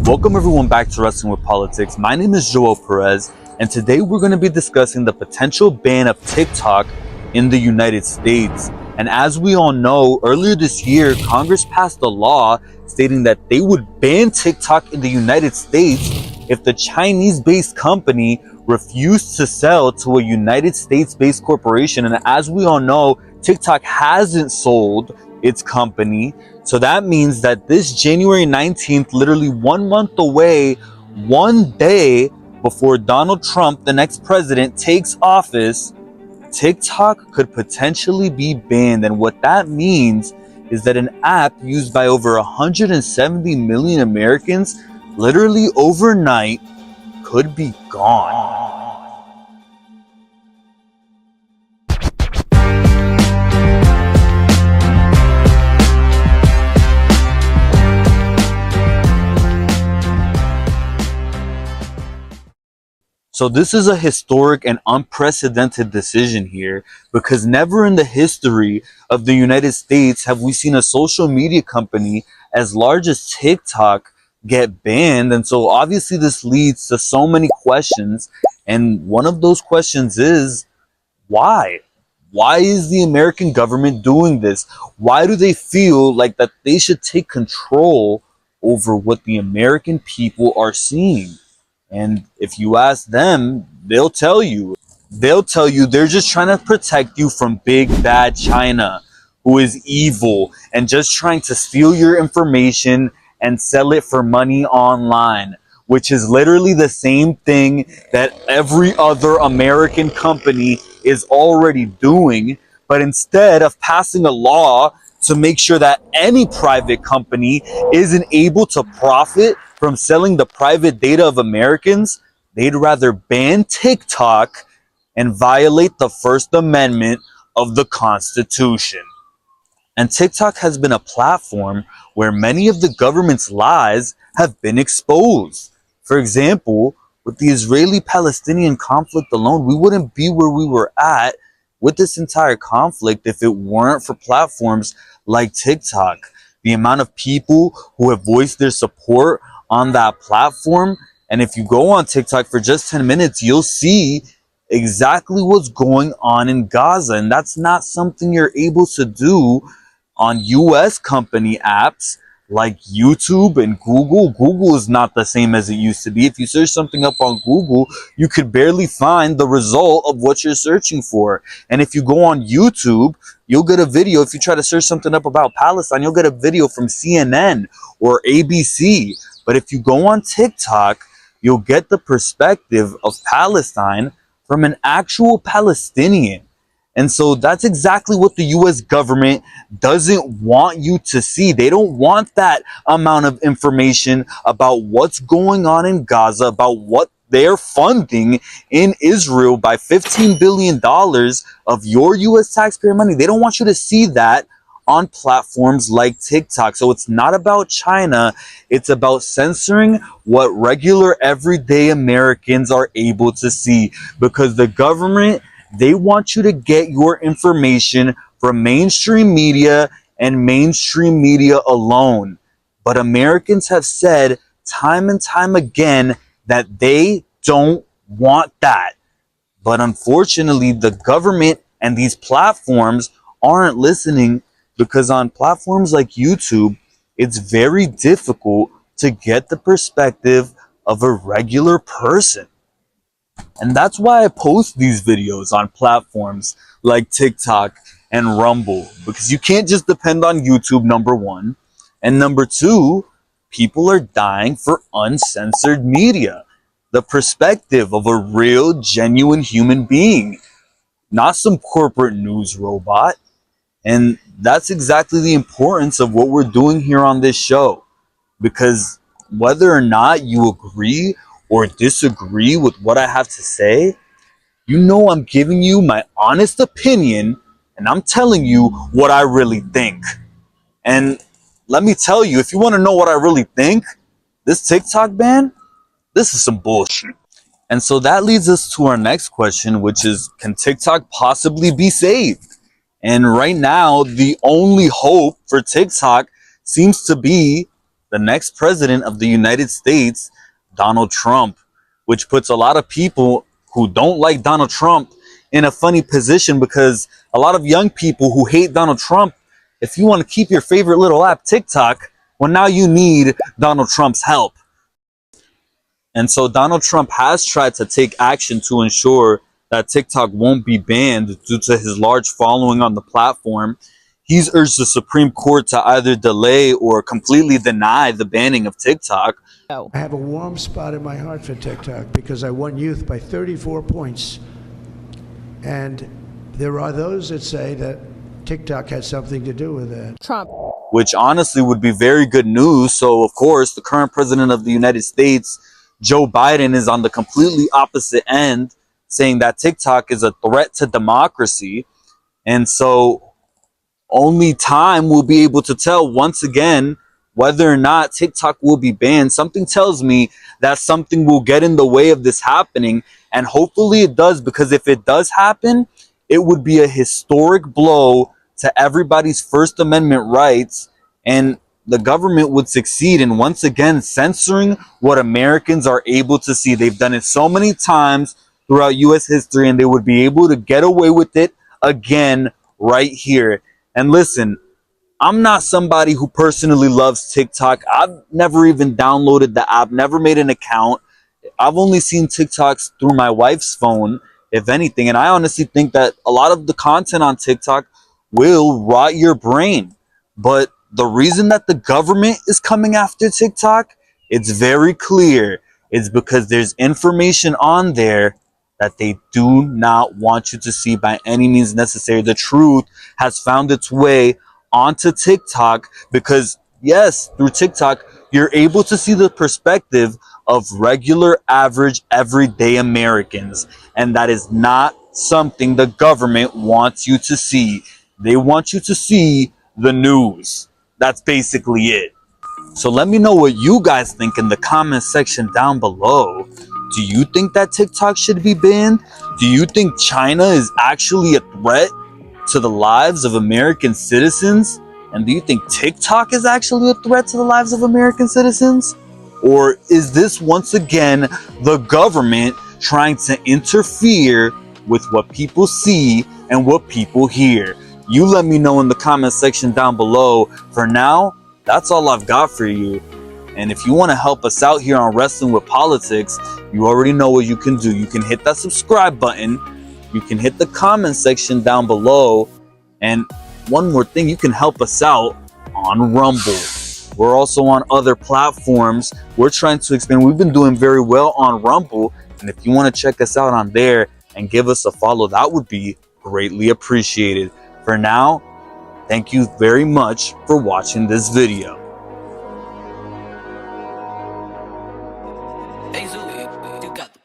Welcome everyone back to Wrestling with Politics. My name is Joel Perez, and today we're going to be discussing the potential ban of TikTok in the United States. And as we all know, earlier this year, Congress passed a law stating that they would ban TikTok in the United States if the Chinese-based company refused to sell to a United States-based corporation. And as we all know, TikTok hasn't sold its company. So that means that this January 19th, literally 1 month away, one day before Donald Trump, the next president, takes office, TikTok could potentially be banned. And what that means is that an app used by over 170 million Americans literally overnight could be gone. So this is a historic and unprecedented decision here, because never in the history of the United States have we seen a social media company as large as TikTok get banned. And so obviously this leads to so many questions. And one of those questions is, why? Why is the American government doing this? Why do they feel like that they should take control over what the American people are seeing? And if you ask them, they'll tell you they're just trying to protect you from big bad China, who is evil and just trying to steal your information and sell it for money online, which is literally the same thing that every other American company is already doing. But instead of passing a law to make sure that any private company isn't able to profit from selling the private data of Americans, they'd rather ban TikTok and violate the First Amendment of the Constitution. And TikTok has been a platform where many of the government's lies have been exposed. For example, with the Israeli-Palestinian conflict alone, we wouldn't be where we were at with this entire conflict if it weren't for platforms like TikTok. The amount of people who have voiced their support on that platform, and if you go on TikTok for just 10 minutes, you'll see exactly what's going on in Gaza. And that's not something you're able to do on US company apps like YouTube and Google. Google is not the same as it used to be. If you search something up on Google, you could barely find the result of what you're searching for. And if you go on YouTube, you'll get a video. If you try to search something up about Palestine, you'll get a video from CNN or ABC. But if you go on TikTok, you'll get the perspective of Palestine from an actual Palestinian. And so that's exactly what the US government doesn't want you to see. They don't want that amount of information about what's going on in Gaza, about what they're funding in Israel by $15 billion of your US taxpayer money. They don't want you to see that on platforms like TikTok. So it's not about China. It's about censoring what regular everyday Americans are able to see, because the government, they want you to get your information from mainstream media and mainstream media alone. But Americans have said time and time again that they don't want that. But unfortunately, the government and these platforms aren't listening, because on platforms like YouTube, it's very difficult to get the perspective of a regular person. And that's why I post these videos on platforms like TikTok and Rumble, because you can't just depend on YouTube, number one. And number two, people are dying for uncensored media. The perspective of a real, genuine human being, not some corporate news robot. And that's exactly the importance of what we're doing here on this show. Because whether or not you agree or disagree with what I have to say, you know I'm giving you my honest opinion, and I'm telling you what I really think. And let me tell you, if you want to know what I really think, this TikTok ban, this is some bullshit. And so that leads us to our next question, which is, can TikTok possibly be saved? And right now, the only hope for TikTok seems to be the next president of the United States, Donald Trump, which puts a lot of people who don't like Donald Trump in a funny position, because a lot of young people who hate Donald Trump, if you want to keep your favorite little app, TikTok, well, now you need Donald Trump's help. And so Donald Trump has tried to take action to ensure that TikTok won't be banned due to his large following on the platform. He's urged the Supreme Court to either delay or completely deny the banning of TikTok. I have a warm spot in my heart for TikTok because I won youth by 34 points. And there are those that say that TikTok had something to do with that. Trump. Which honestly would be very good news. So, of course, the current president of the United States, Joe Biden, is on the completely opposite end, saying that TikTok is a threat to democracy. And so only time will be able to tell once again whether or not TikTok will be banned. Something tells me that something will get in the way of this happening, and hopefully it does, because if it does happen, it would be a historic blow to everybody's First Amendment rights, and the government would succeed in once again censoring what Americans are able to see. They've done it so many times throughout US history, and they would be able to get away with it again right here. And listen, I'm not somebody who personally loves TikTok. I've never even downloaded the app, never made an account. I've only seen TikToks through my wife's phone, if anything. And I honestly think that a lot of the content on TikTok will rot your brain. But the reason that the government is coming after TikTok, it's very clear. It's because there's information on there that they do not want you to see by any means necessary. The truth has found its way onto TikTok because, yes, through TikTok, you're able to see the perspective of regular, average, everyday Americans. And that is not something the government wants you to see. They want you to see the news. That's basically it. So let me know what you guys think in the comment section down below. Do you think that TikTok should be banned? Do you think China is actually a threat to the lives of American citizens? And do you think TikTok is actually a threat to the lives of American citizens? Or is this once again the government trying to interfere with what people see and what people hear? You let me know in the comment section down below. For now, that's all I've got for you. And if you want to help us out here on Wrestling with Politics, you already know what you can do. You can hit that subscribe button. You can hit the comment section down below. And one more thing, you can help us out on Rumble. We're also on other platforms. We're trying to expand. We've been doing very well on Rumble. And if you want to check us out on there and give us a follow, that would be greatly appreciated. For now, thank you very much for watching this video. Hey, Zoo, you got